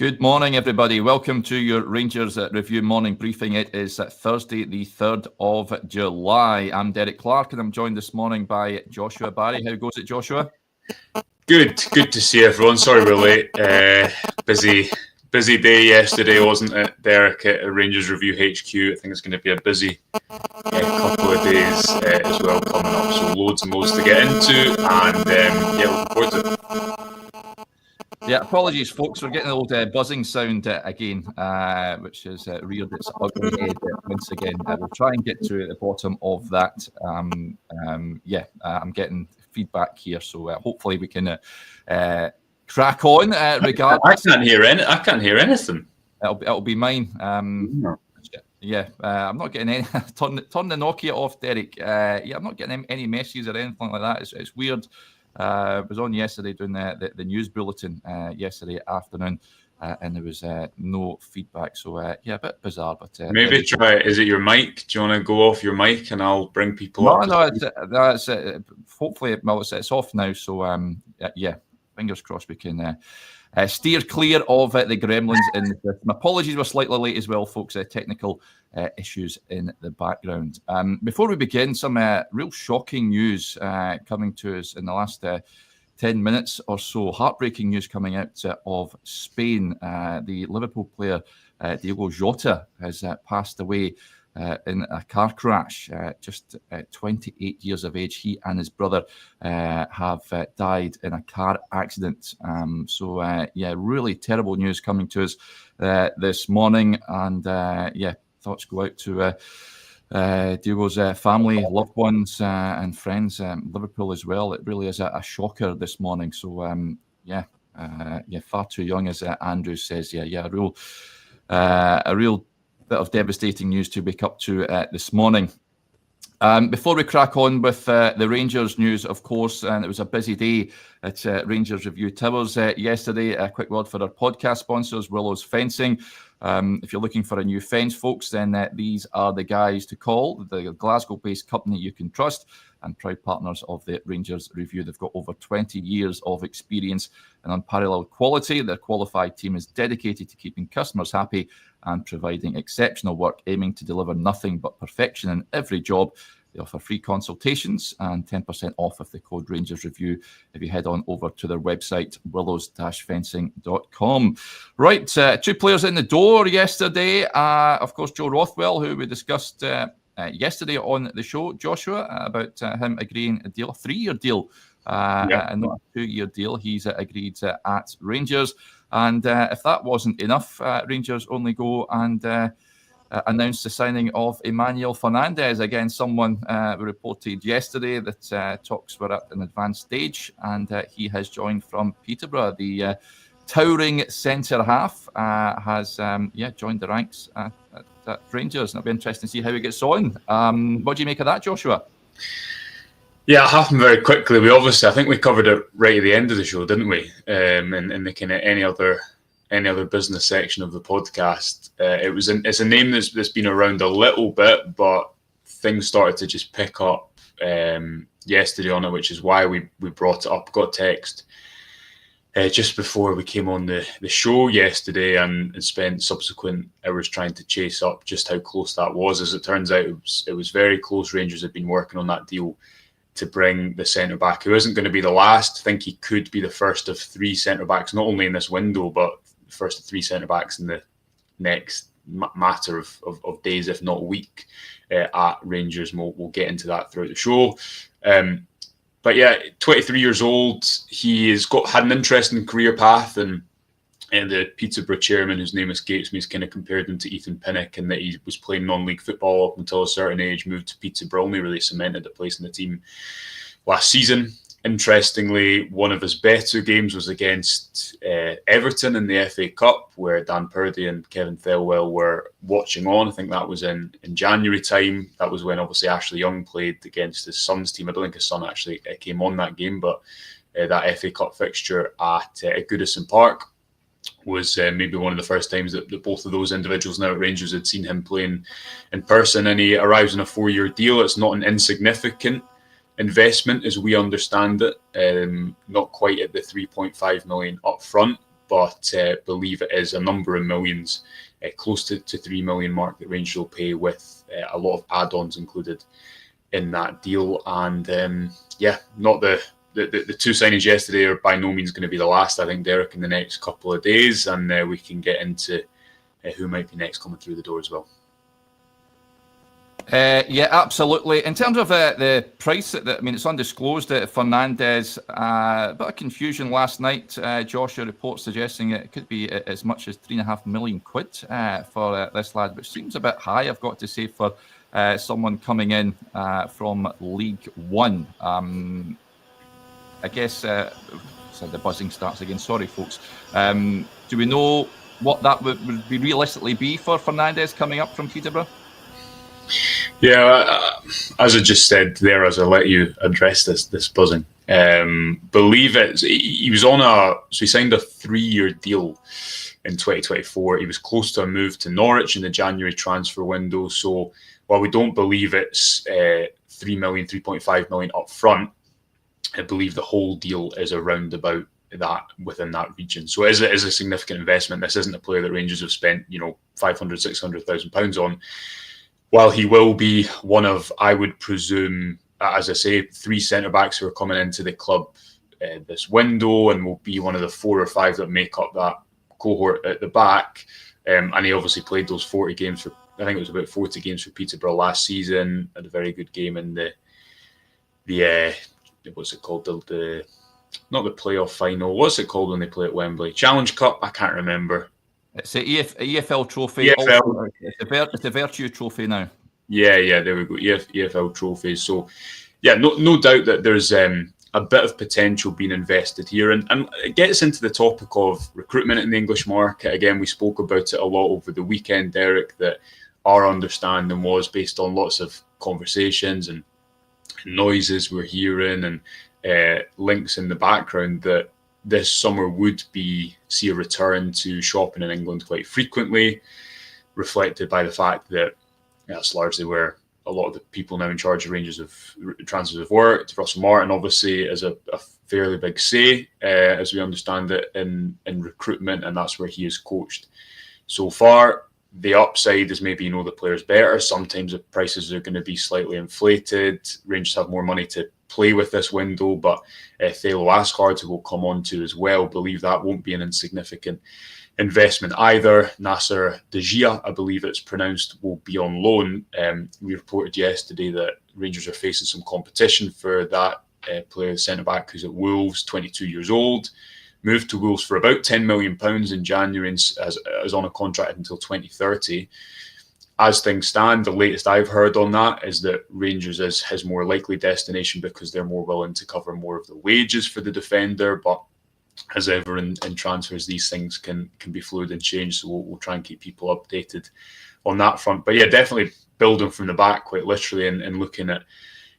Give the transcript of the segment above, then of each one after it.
Good morning, everybody. Welcome to your Rangers Review morning briefing. It is Thursday, the 3rd of July. I'm Derek Clark, and I'm joined this morning by Joshua Barry. How goes it, Joshua? Good to see everyone. Sorry we're late. Busy day yesterday, wasn't it, Derek, at Rangers Review HQ? I think it's going to be a busy couple of days as well coming up. So loads and loads to get into, and looking forward to it. Yeah, apologies, folks. We're getting an old buzzing sound again, which has reared its ugly head once again. We'll try and get to the bottom of that. I'm getting feedback here, so hopefully we can crack on. Regardless, I can't hear anything. It'll be mine. I'm not getting any. Turn the Nokia off, Derek. I'm not getting any messages or anything like that. It's weird. I was on yesterday doing the news bulletin yesterday afternoon, and there was no feedback. So a bit bizarre. But maybe try. Is it your mic? Do you want to go off your mic and I'll bring people up? No, it's hopefully it's off now. So fingers crossed we can steer clear of the gremlins in the system. Apologies, we're slightly late as well, folks. Technical issues in the background. Before we begin, some real shocking news coming to us in the last 10 minutes or so. Heartbreaking news coming out of Spain. The Liverpool player Diogo Jota has passed away in a car crash, just 28 years of age. He and his brother have died in a car accident. Really terrible news coming to us this morning. And thoughts go out to Diogo's family, loved ones, and friends, Liverpool as well. It really is a shocker this morning. So, far too young, as Andrew says. A real bit of devastating news to wake up to this morning. Before we crack on with the Rangers news, of course, and it was a busy day at Rangers Review Towers yesterday. A quick word for our podcast sponsors, Willows Fencing. If you're looking for a new fence, folks, then these are the guys to call. The Glasgow-based company you can trust and proud partners of the Rangers Review. They've got over 20 years of experience and unparalleled quality. Their qualified team is dedicated to keeping customers happy and providing exceptional work, aiming to deliver nothing but perfection in every job. They offer free consultations and 10% off with the code Rangers Review if you head on over to their website, willows-fencing.com. Right, two players in the door yesterday. Of course, Joe Rothwell, who we discussed yesterday on the show, Joshua, about him agreeing a 3-year deal, and not a 2-year deal. He's agreed at Rangers. And if that wasn't enough, Rangers only go and announced the signing of Rothwell Fernandez. Again, someone reported yesterday that talks were at an advanced stage, and he has joined from Peterborough. The towering centre half has joined the ranks at Rangers, and it'll be interesting to see how he gets on. What do you make of that, Joshua? Yeah, it happened very quickly. I think we covered it right at the end of the show, didn't we? In the kind of any other business section of the podcast. It's a name that's been around a little bit, but things started to just pick up yesterday on it, which is why we brought it up. Got text just before we came on the show yesterday, and spent subsequent hours trying to chase up just how close that was. As it turns out, it was very close. Rangers had been working on that deal to bring the centre-back, who isn't going to be the last. I think he could be the first of 3 centre-backs, not only in this window, but the first of 3 centre-backs in the next matter of days, if not week, at Rangers. We'll get into that throughout the show. 23 years old. He had an interesting career path, and the Peterborough chairman, whose name escapes me, has kind of compared him to Ethan Pinnock, and that he was playing non-league football up until a certain age, moved to Peterborough, only really cemented a place in the team last season. Interestingly, one of his better games was against Everton in the FA Cup, where Dan Purdy and Kevin Thelwell were watching on. I think that was in January time. That was when obviously Ashley Young played against his son's team. I don't think his son actually came on that game, but that FA Cup fixture at Goodison Park was maybe one of the first times that both of those individuals now at Rangers had seen him playing in person. And he arrives on a 4-year deal. It's not an insignificant investment as we understand it, not quite at the 3.5 million up front, but believe it is a number of millions, close to 3 million mark that Rangers will pay, with a lot of add-ons included in that deal. And not the two signings yesterday are by no means going to be the last. I think, Derek, in the next couple of days, and we can get into who might be next coming through the door as well. Yeah, absolutely. In terms of the price, it's undisclosed. Fernandez, a bit of confusion last night. Joshua reports suggesting it could be as much as £3.5 million for this lad, which seems a bit high, I've got to say, for someone coming in from League One. I guess so the buzzing starts again. Sorry, folks. Do we know what that would be realistically be for Fernandez coming up from Peterborough? Yeah, as I just said there, as I let you address this buzzing, believe it. He was he signed a 3-year deal in 2024. He was close to a move to Norwich in the January transfer window. So while we don't believe it's 3 million, 3.5 million up front, I believe the whole deal is around about that, within that region. So it is a significant investment. This isn't a player that Rangers have spent, £500,000-600,000 on. While he will be one of, I would presume, as I say, 3 centre-backs who are coming into the club this window, and will be one of the 4 or 5 that make up that cohort at the back. And he obviously played those 40 games for, I think it was about 40 games for Peterborough last season. Had a very good game in the what's it called? The not the playoff final. What's it called when they play at Wembley? Challenge Cup? I can't remember. It's the EFL trophy. EFL. Also, it's the Virtue trophy now. Yeah, there we go. EFL trophies. So, yeah, no doubt that there's a bit of potential being invested here. And it gets into the topic of recruitment in the English market. Again, we spoke about it a lot over the weekend, Derek, that our understanding was, based on lots of conversations and noises we're hearing and links in the background, that this summer would see a return to shopping in England quite frequently, reflected by the fact that that's largely where a lot of the people now in charge of Rangers of transfers have worked. Russell Martin obviously is a fairly big say, as we understand it, in recruitment, and that's where he is coached. So far, the upside is maybe the players better. Sometimes the prices are going to be slightly inflated. Rangers have more money to play with this window, but Theo Aasgaard, who we'll come on to as well, believe that won't be an insignificant investment either. Nassar Djiga, I believe it's pronounced, will be on loan. We reported yesterday that Rangers are facing some competition for that player, centre-back, who's at Wolves, 22 years old. Moved to Wolves for about £10 million in January, as on a contract until 2030. As things stand, the latest I've heard on that is that Rangers is his more likely destination, because they're more willing to cover more of the wages for the defender. But as ever in transfers, these things can be fluid and change. So we'll try and keep people updated on that front. But yeah, definitely building from the back, quite literally, and looking at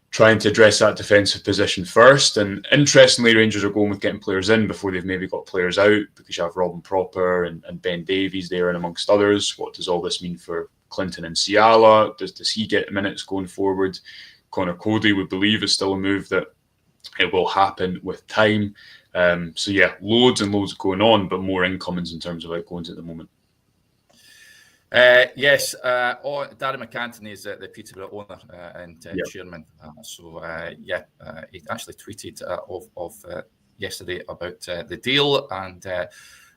trying to address that defensive position first. And interestingly, Rangers are going with getting players in before they've maybe got players out, because you have Robin Proper and Ben Davies there, and amongst others. What does all this mean for Clinton and Ciala? Does he get minutes going forward? Connor Cody, we believe, is still a move that it will happen with time. So yeah, loads and loads going on, but more incomings in terms of outgoings at the moment. Yes, Darren McAntony is the Peterborough owner and chairman. He actually tweeted of yesterday about the deal and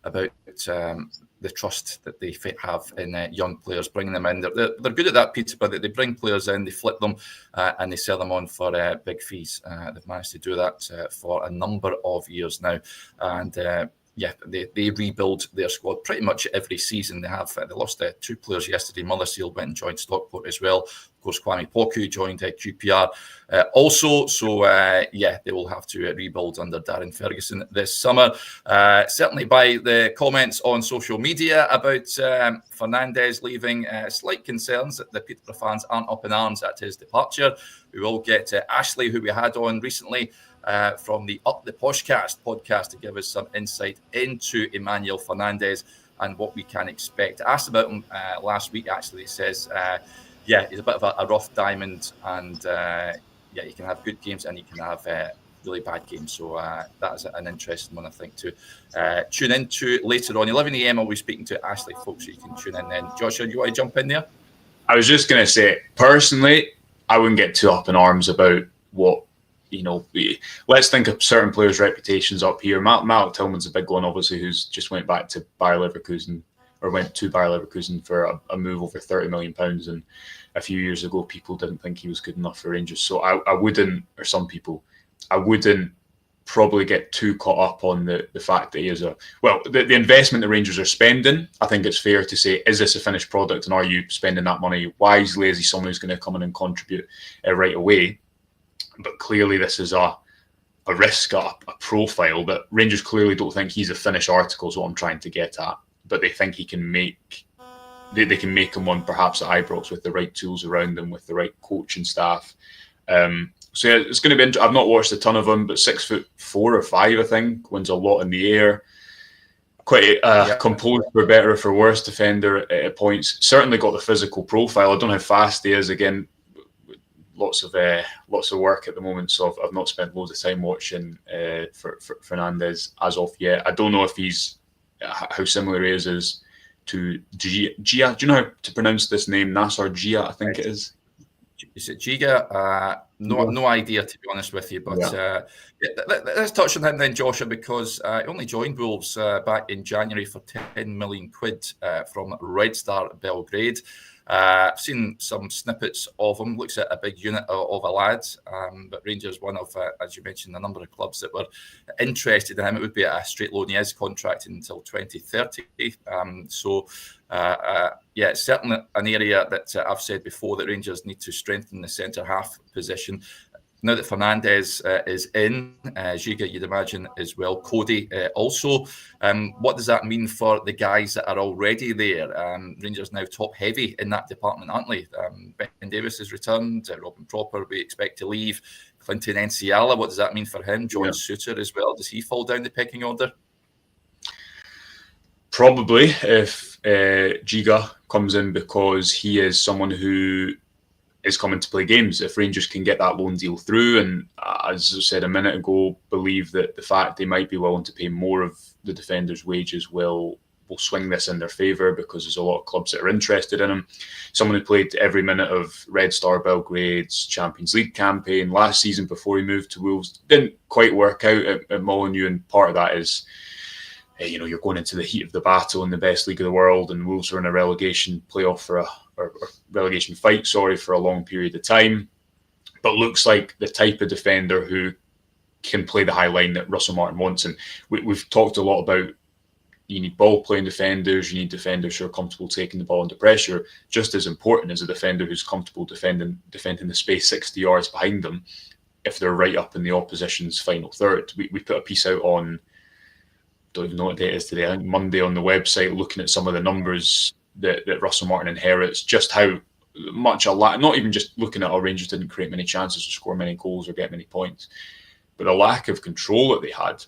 about the trust that they have in young players, bringing them in. They're good at that, Peterborough, that they bring players in, they flip them, and they sell them on for big fees. They've managed to do that for a number of years now. And they rebuild their squad pretty much every season. They lost 2 players yesterday. Motherseal went and joined Stockport as well. Of course, Kwame Poku joined QPR also. So, they will have to rebuild under Darren Ferguson this summer. Certainly by the comments on social media about Fernandez leaving, slight concerns that the Peterborough fans aren't up in arms at his departure. We will get Ashley, who we had on recently, from the Up the Poshcast podcast, to give us some insight into Emmanuel Fernandez and what we can expect. I asked about him last week, actually. He says, he's a bit of a rough diamond, and he can have good games and he can have really bad game. So that is an interesting one, I think, to tune into later on. 11 a.m. I'll be speaking to Ashley, folks, so you can tune in then. Joshua, do you want to jump in there? I was just going to say, personally, I wouldn't get too up in arms about what, let's think of certain players' reputations up here. Malik Tillman's a big one, obviously, who's just went back to Bayer Leverkusen, or went to Bayer Leverkusen for a move over £30 million. And a few years ago, people didn't think he was good enough for Rangers. So I wouldn't, or some people, I wouldn't probably get too caught up on the fact that he is the investment the Rangers are spending. I think it's fair to say, is this a finished product, and are you spending that money wisely? Is he someone who's going to come in and contribute right away? But clearly this is a risk, a profile that Rangers clearly don't think he's a finished article, is what I'm trying to get at. But they think he can make, they can make him one perhaps at Ibrox with the right tools around them, with the right coaching staff. So yeah, it's going to be. I've not watched a ton of him, but 6'4" or 5", I think, wins a lot in the air. Quite composed, for better or for worse, defender at points. Certainly got the physical profile. I don't know how fast he is. Again, lots of work at the moment, so I've not spent loads of time watching for Fernandez as of yet. I don't know if he's how similar he is to Djiga. Do you know how to pronounce this name? Nassar Djiga, I think it is. Is it Djiga? No idea, to be honest with you. But let's touch on him then, Joshua, because he only joined Wolves back in January for £10 million from Red Star Belgrade. I've seen some snippets of him. Looks at a big unit of a lad. But Rangers, one of, as you mentioned, a number of clubs that were interested in him. It would be a straight loan. He is contracted until 2030. It's certainly an area that I've said before that Rangers need to strengthen the centre half position. Now that Fernandez is in, Djiga, you'd imagine as well, Cody also. What does that mean for the guys that are already there? Rangers now top heavy in that department, aren't they? Ben Davis has returned. Robin Propper, we expect to leave. Clinton Enciala, what does that mean for him? John Suter as well. Does he fall down the pecking order? Probably, if Djiga comes in, because he is someone who is coming to play games. If Rangers can get that loan deal through, and as I said a minute ago, believe that the fact they might be willing to pay more of the defender's wages will swing this in their favour, because there's a lot of clubs that are interested in him. Someone who played every minute of Red Star Belgrade's Champions League campaign last season before he moved to Wolves. Didn't quite work out at Molineux, and part of that is, you're going into the heat of the battle in the best league of the world, and Wolves are in a relegation playoff or relegation fight, for a long period of time. But looks like the type of defender who can play the high line that Russell Martin wants. And we've talked a lot about, you need ball-playing defenders, you need defenders who are comfortable taking the ball under pressure. Just as important as a defender who's comfortable defending the space 60 yards behind them, if they're right up in the opposition's final third. We put a piece out on, don't even know what day it is today, I think Monday, on the website, looking at some of the numbers that Russell Martin inherits, just how much not even just looking at, Rangers didn't create many chances to score many goals or get many points, but the lack of control that they had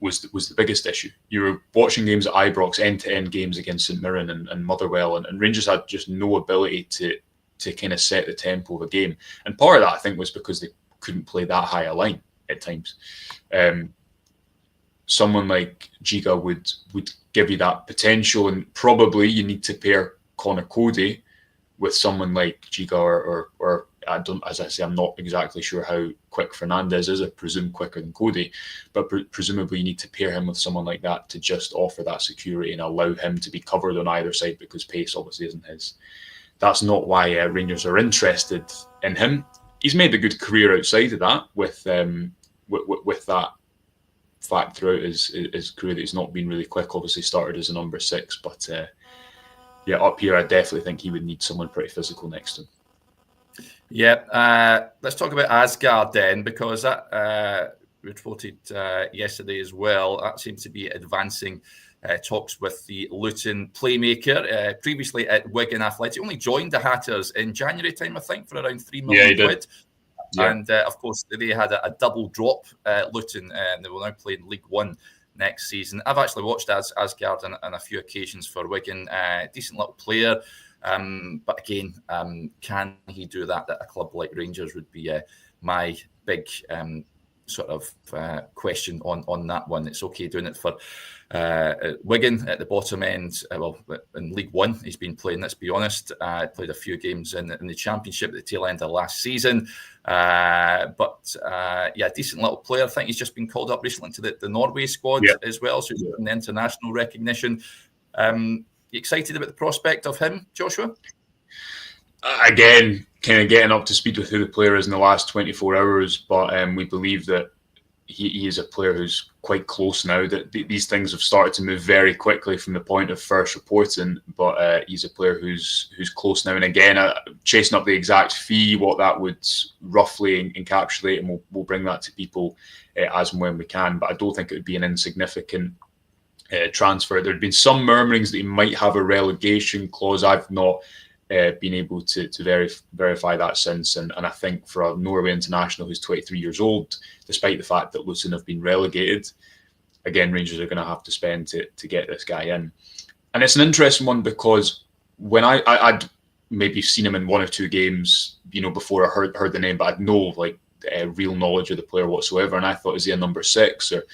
was the biggest issue. You were watching games at Ibrox, end-to-end games against St Mirren and Motherwell, and Rangers had just no ability to kind of set the tempo of a game. And part of that, I think, was because they couldn't play that high a line at times. Someone like Djiga would give you that potential, and probably you need to pair Connor Cody with someone like Djiga, or I don't, as I say, I'm not exactly sure how quick Fernandez is. I presume quicker than Cody, but presumably you need to pair him with someone like that to just offer that security and allow him to be covered on either side, because pace obviously isn't his. That's not why Rangers are interested in him. He's made a good career outside of that with that fact throughout his career that he's not been really quick. Obviously started as a number 6, but up here I definitely think he would need someone pretty physical next to him. Yeah, let's talk about Aasgaard then, because that reported yesterday as well. That seems to be advancing talks with the Luton playmaker, previously at Wigan Athletic. Only joined the Hatters in January time, I think, for around £3 million. Yeah. And of course, they had a double drop, Luton, and they will now play in League One next season. I've actually watched Aasgaard on a few occasions for Wigan. Decent little player. But again, can he do that at a club like Rangers would be my big sort of question on that one. It's okay doing it for Wigan at the bottom end. Well, in League One, he's been playing, let's be honest. Played a few games in the Championship at the tail end of last season. But decent little player. I think he's just been called up recently to the Norway squad as well. So he's getting the international recognition. You excited about the prospect of him, Joshua? Again, kind of getting up to speed with who the player is in the last 24 hours, but we believe that he is a player who's quite close now. That these things have started to move very quickly from the point of first reporting, but he's a player who's close now. And again, chasing up the exact fee, what that would roughly encapsulate, and we'll bring that to people as and when we can. But I don't think it would be an insignificant transfer. There had been some murmurings that he might have a relegation clause. I've not been able to verify that since, and I think for a Norway international who's 23 years old, despite the fact that Luton have been relegated, again, Rangers are going to have to spend to get this guy in. And it's an interesting one because when I'd maybe seen him in one or two games, before I heard the name, but I'd no real knowledge of the player whatsoever, and I thought, is he a number 6 or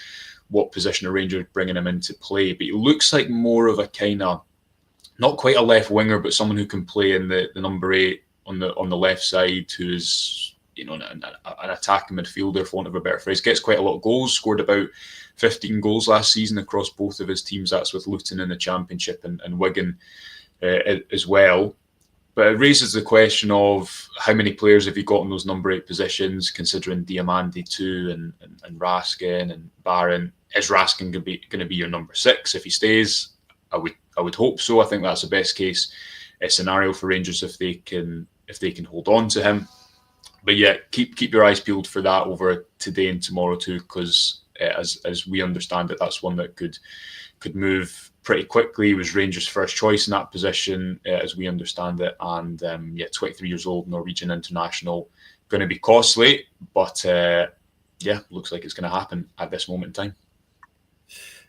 what position are Rangers bringing him into play? But he looks like more of a kind of, not quite a left winger, but someone who can play in the number 8 on the left side, who's an attacking midfielder, for want of a better phrase. Gets quite a lot of goals, scored about 15 goals last season across both of his teams. That's with Luton in the Championship and Wigan as well. But it raises the question of how many players have you got in those number 8 positions, considering Diamandi too and Raskin and Barron. Is Raskin going to be your number 6 if he stays? I would hope so. I think that's the best case scenario for Rangers if they can hold on to him. But yeah, keep your eyes peeled for that over today and tomorrow too, because as we understand it, that's one that could move pretty quickly. It was Rangers' first choice in that position, as we understand it, and 23 years old, Norwegian international, going to be costly, but looks like it's going to happen at this moment in time.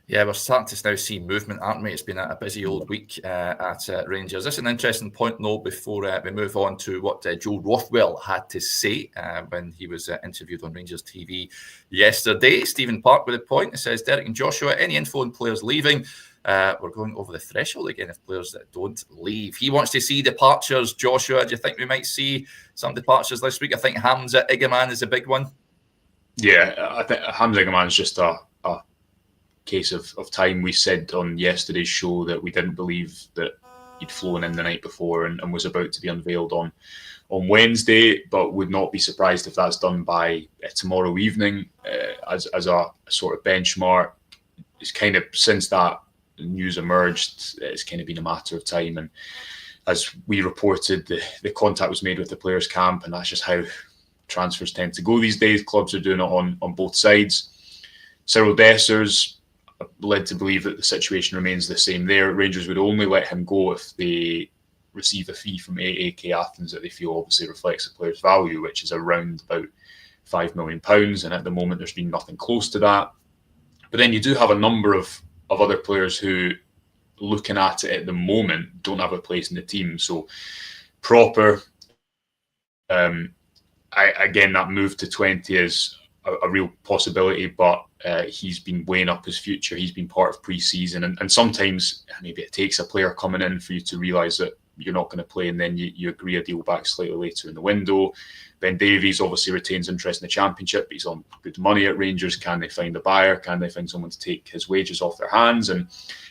Yeah, we're starting to now see movement, aren't we? It's been a busy old week at Rangers. This is an interesting point, though, before we move on to what Joe Rothwell had to say when he was interviewed on Rangers TV yesterday. Stephen Park with a point. It says, Derek and Joshua, any info on players leaving? We're going over the threshold again of players that don't leave. He wants to see departures. Joshua, do you think we might see some departures this week? I think Hamza Igaman is a big one. Yeah, I think Hamza Igaman is just a case of time. We said on yesterday's show that we didn't believe that he'd flown in the night before and was about to be unveiled on Wednesday, but would not be surprised if that's done by tomorrow evening as a sort of benchmark. It's kind of, since that news emerged, it's kind of been a matter of time, and as we reported, the contact was made with the players' camp, and that's just how transfers tend to go these days. Clubs are doing it on both sides. Cyril Dessers led to believe that the situation remains the same there. Rangers would only let him go if they receive a fee from AAK Athens that they feel obviously reflects the player's value, which is around about £5 million, and at the moment there's been nothing close to that. But then you do have a number of other players who, looking at it at the moment, don't have a place in the team. So Proper, again, that move to 20 is a real possibility, but he's been weighing up his future. He's been part of pre-season, and sometimes maybe it takes a player coming in for you to realise that you're not going to play, and then you agree a deal back slightly later in the window. Ben Davies obviously retains interest in the Championship, but he's on good money at Rangers. Can they find a buyer? Can they find someone to take his wages off their hands? And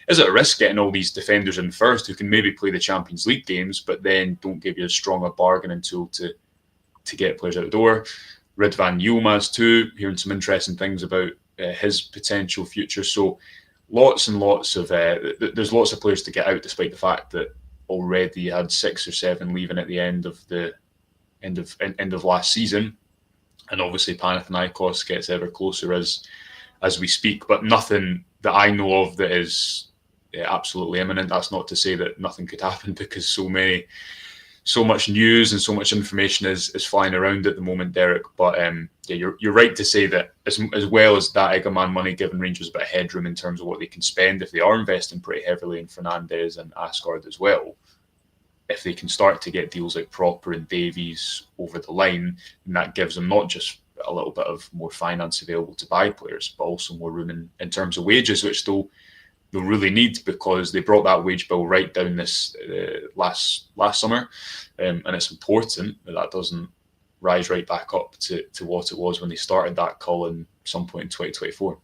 is it a risk getting all these defenders in first who can maybe play the Champions League games, but then don't give you as strong a bargaining tool to get players out the door? Ridvan Yilmaz too, hearing some interesting things about his potential future. So lots and lots of there's lots of players to get out, despite the fact that already had 6 or 7 leaving at the end of last season, and obviously Panathinaikos gets ever closer as we speak. But nothing that I know of that is absolutely imminent. That's not to say that nothing could happen, because so much news and so much information is flying around at the moment, Derek. But you're right to say that as well as that Igaman money, giving Rangers a bit of headroom in terms of what they can spend if they are investing pretty heavily in Fernandez and Aasgaard as well. If they can start to get deals like Proper and Davies over the line, and that gives them not just a little bit of more finance available to buy players, but also more room in terms of wages, which they'll really need, because they brought that wage bill right down this last summer, and it's important that doesn't rise right back up to what it was when they started that call in some point in 2024.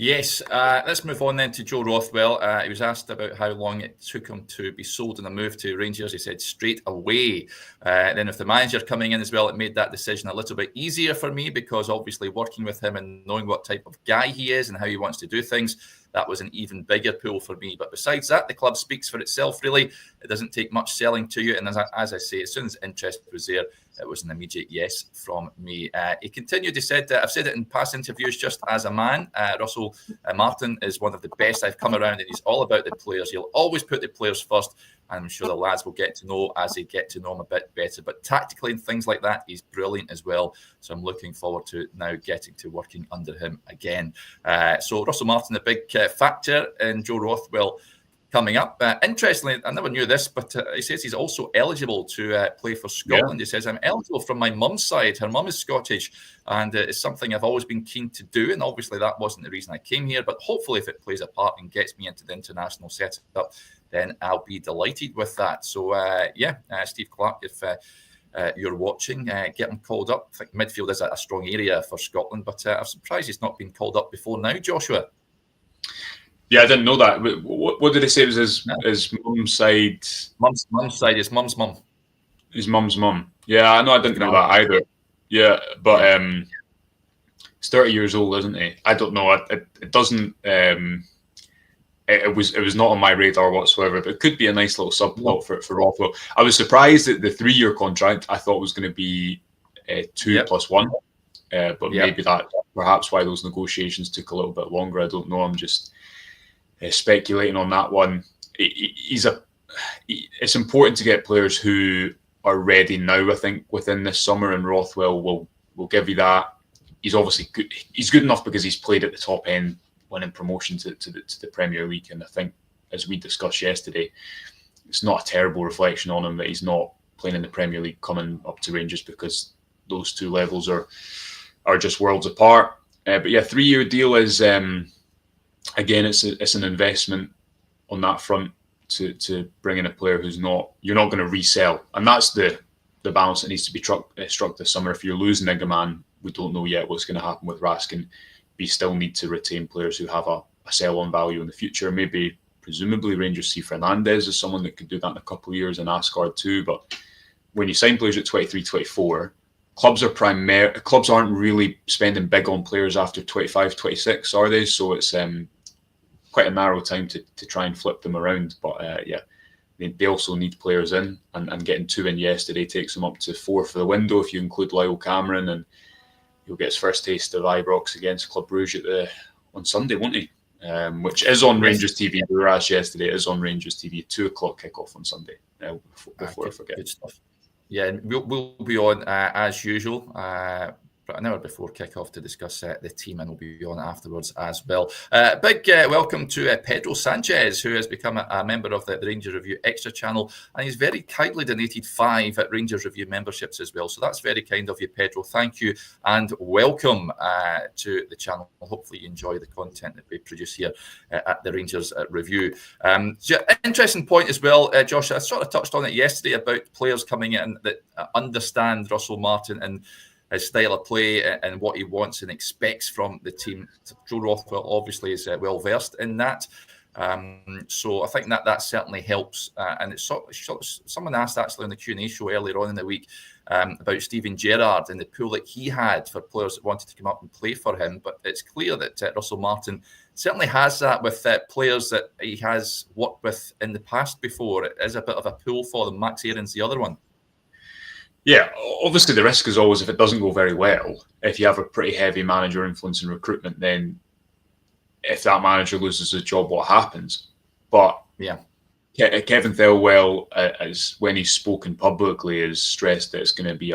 Yes, let's move on then to Joe Rothwell. He was asked about how long it took him to be sold in a move to Rangers. He said straight away. Then with the manager coming in as well, it made that decision a little bit easier for me, because obviously working with him and knowing what type of guy he is and how he wants to do things, that was an even bigger pull for me. But besides that, the club speaks for itself, really. It doesn't take much selling to you. And as I say, as soon as interest was there, it was an immediate yes from me. He continued, he said, I've said it in past interviews, just as a man, Russell Martin is one of the best I've come around, and he's all about the players. He'll always put the players first, and I'm sure the lads will get to know as they get to know him a bit better. But tactically and things like that, he's brilliant as well. So I'm looking forward to now getting to working under him again. So Russell Martin, a big factor in Joe Rothwell coming up. Interestingly, I never knew this, but he says he's also eligible to play for Scotland. Yeah. He says, I'm eligible from my mum's side. Her mum is Scottish, and it's something I've always been keen to do. And obviously that wasn't the reason I came here, but hopefully if it plays a part and gets me into the international setup, then I'll be delighted with that. So Steve Clark, if you're watching, get him called up. I think midfield is a strong area for Scotland, but I'm surprised he's not been called up before now, Joshua. Yeah, I didn't know that. What did he say was his mum's side? Mum's side. His mum's mum. His mum's mum. Yeah, I know. I didn't know that either. Yeah, but he's 30 years old, isn't he? I don't know. It doesn't. It was not on my radar whatsoever. But it could be a nice little subplot for Rothwell. I was surprised that the 3-year contract I thought was going to be 2 plus 1, but maybe that's perhaps why those negotiations took a little bit longer. I don't know. I'm just speculating on that one. It's important to get players who are ready now, I think, within this summer, and Rothwell will give you that. He's obviously good. He's good enough because he's played at the top end, winning promotion to the Premier League, and I think, as we discussed yesterday, it's not a terrible reflection on him that he's not playing in the Premier League coming up to Rangers, because those two levels are just worlds apart. But yeah, 3-year deal is again, it's an investment on that front to bring in a player you're not going to resell, and that's the balance that needs to be struck this summer. If you're losing Igaman, we don't know yet what's going to happen with Raskin. We still need to retain players who have a sell-on value in the future. Maybe, presumably, Rangers see Fernandez as someone that could do that in a couple of years, and Aasgaard too. But when you sign players at 23, 24, clubs aren't really spending big on players after 25, 26, are they? So it's quite a narrow time to try and flip them around. But they also need players in, and getting 2 in yesterday takes them up to 4 for the window if you include Lyle Cameron, and he'll get his first taste of Ibrox against Club Brugge on Sunday, won't he? Which is on Rangers TV. We were asked yesterday, it is on Rangers TV, 2 o'clock kickoff on Sunday. Before I forget. Good stuff. Yeah, we'll be on as usual. An hour before kickoff to discuss the team, and we'll be on afterwards as well. Big welcome to Pedro Sanchez, who has become a member of the Rangers Review Extra channel, and he's very kindly donated 5 at Rangers Review memberships as well. So that's very kind of you, Pedro. Thank you, and welcome to the channel. Hopefully you enjoy the content that we produce here at the Rangers Review. Interesting point as well, Josh. I sort of touched on it yesterday about players coming in that understand Russell Martin and his style of play and what he wants and expects from the team. Joe Rothwell obviously is well versed in that. So I think that certainly helps. And it's someone asked actually on the Q&A show earlier on in the week about Steven Gerrard and the pull that he had for players that wanted to come up and play for him. But it's clear that Russell Martin certainly has that with players that he has worked with in the past before. It is a bit of a pull for them. Max Aaron's the other one. Yeah, obviously the risk is always, if it doesn't go very well, if you have a pretty heavy manager influence in recruitment, then if that manager loses his job, what happens? But yeah, Kevin Thelwell, as when he's spoken publicly, has stressed that it's going to be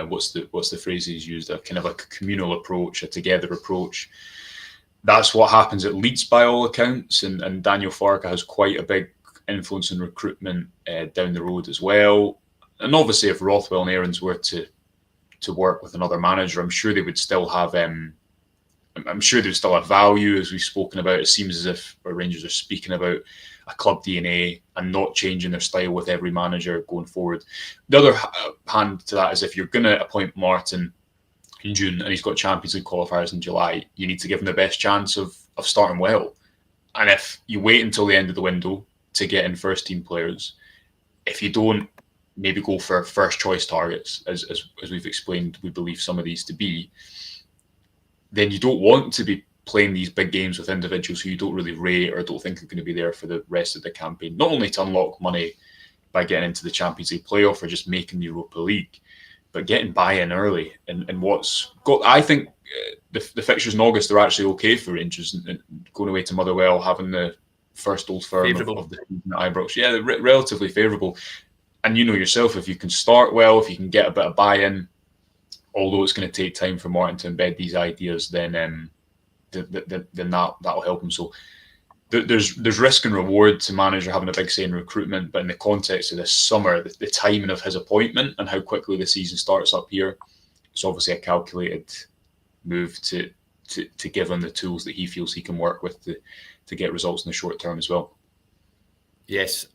what's the phrase he's used? A kind of like a communal approach, a together approach. That's what happens at Leeds by all accounts, and Daniel Farke has quite a big influence in recruitment down the road as well. And obviously, if Rothwell and Aarons were to to work with another manager, I'm sure they would still have I'm sure they would still have value, as we've spoken about. It seems as if Rangers are speaking about a club DNA and not changing their style with every manager going forward. The other hand to that is, if you're going to appoint Martin in June and he's got Champions League qualifiers in July, you need to give him the best chance of starting well. And if you wait until the end of the window to get in first team players, if you don't maybe go for first choice targets, as we've explained, we believe some of these to be, then you don't want to be playing these big games with individuals who you don't really rate or don't think are going to be there for the rest of the campaign, not only to unlock money by getting into the Champions League playoff or just making the Europa League, but getting buy-in early. And what's got, I think the fixtures in August are actually okay for Rangers, and going away to Motherwell, having the first Old Firm of the season at Ibrox. Yeah, relatively favourable. And you know yourself, if you can start well, if you can get a bit of buy-in, although it's going to take time for Martin to embed these ideas, then that'll help him. So there's risk and reward to manager having a big say in recruitment, but in the context of this summer, the timing of his appointment and how quickly the season starts up here, it's obviously a calculated move to give him the tools that he feels he can work with to get results in the short term as well. Yes.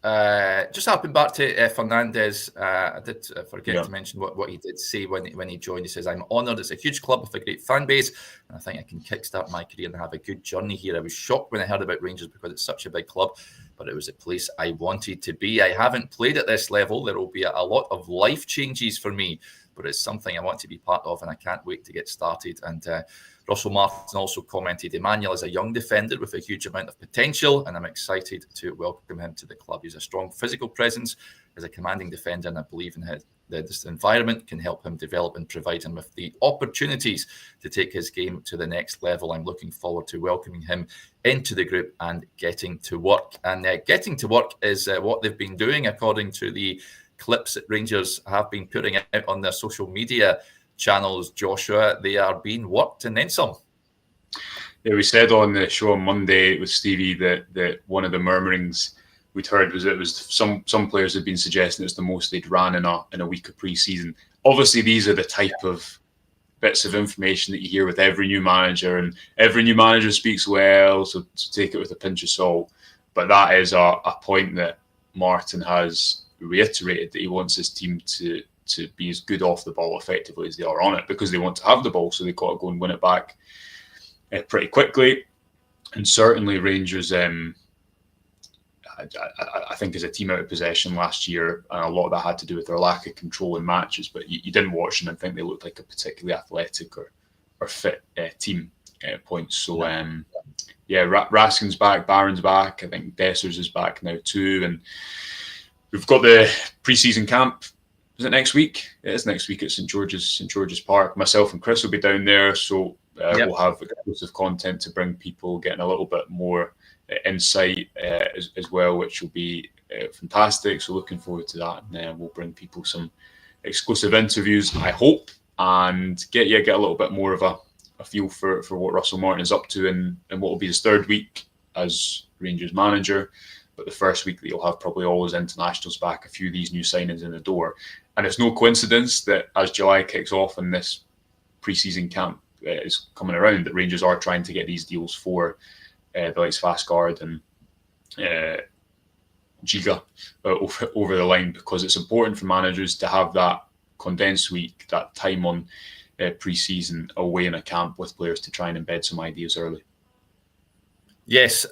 Just hopping back to Fernandez, I did forget to mention what he did say when he joined. He says, "I'm honoured. It's a huge club with a great fan base, and I think I can kickstart my career and have a good journey here. I was shocked when I heard about Rangers because it's such a big club, but it was a place I wanted to be. I haven't played at this level. There will be a lot of life changes for me, but it's something I want to be part of, and I can't wait to get started." And Russell Martin also commented, "Emmanuel is a young defender with a huge amount of potential, and I'm excited to welcome him to the club. He's a strong physical presence as a commanding defender, and I believe in this environment can help him develop and provide him with the opportunities to take his game to the next level. I'm looking forward to welcoming him into the group and getting to work." And getting to work is what they've been doing, according to the clips that Rangers have been putting out on their social media channels. Joshua, they are being worked and then some. Yeah, we said on the show on Monday with Stevie that one of the murmurings we'd heard was it was some players had been suggesting it's the most they'd ran in a week of pre-season. Obviously, these are the type of bits of information that you hear with every new manager, and every new manager speaks well, so take it with a pinch of salt. But that is a point that Martin has reiterated, that he wants his team to be as good off the ball effectively as they are on it, because they want to have the ball, so they've got to go and win it back pretty quickly. And certainly Rangers, I think, as a team out of possession last year, and a lot of that had to do with their lack of control in matches, but you didn't watch them and think they looked like a particularly athletic or fit team points. So Raskin's back, Barron's back, I think Dessers is back now too, and we've got the pre-season camp. Is it next week? It is next week at St George's Park. Myself and Chris will be down there, so we'll have exclusive content to bring people, getting a little bit more insight as well, which will be fantastic. So looking forward to that, and we'll bring people some exclusive interviews, I hope, and get a little bit more of a feel for what Russell Martin is up to, and what will be his third week as Rangers manager. But the first week that you'll have probably all his internationals back, a few of these new signings in the door. And it's no coincidence that as July kicks off and this pre-season camp is coming around, that Rangers are trying to get these deals for the likes of Aasgaard and Djiga over the line, because it's important for managers to have that condensed week, that time on pre-season away in a camp with players to try and embed some ideas early. Yes,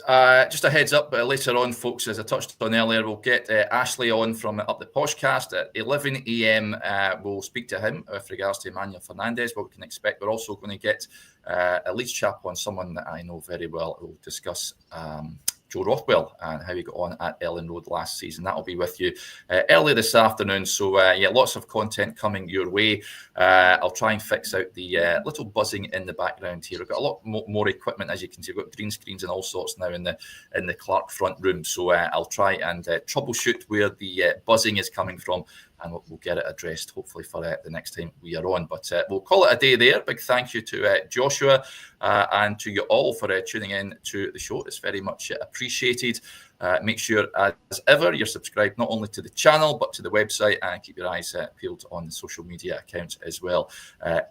just a heads up, later on, folks, as I touched on earlier, we'll get Ashley on from Up the Poshcast at 11 a.m. We'll speak to him with regards to Emmanuel Fernandez, what we can expect. We're also going to get a Leeds chap on, someone that I know very well, who will discuss Joe Rothwell and how he got on at Ellen Road last season. That'll be with you early this afternoon. So, lots of content coming your way. I'll try and fix out the little buzzing in the background here. I've got a lot more equipment, as you can see. We've got green screens and all sorts now in the Clark front room. So I'll try and troubleshoot where the buzzing is coming from and we'll get it addressed hopefully for the next time we are on. But we'll call it a day there. Big thank you to Joshua and to you all for tuning in to the show. It's very much appreciated. Make sure, as ever, you're subscribed not only to the channel but to the website, and keep your eyes peeled on the social media accounts as well.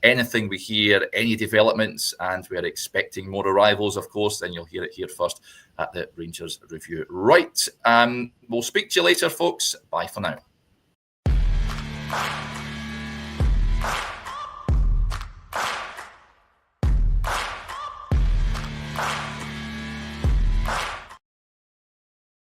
Anything we hear, any developments, and we're expecting more arrivals, of course, then you'll hear it here first at the Rangers Review. Right, we'll speak to you later, folks. Bye for now.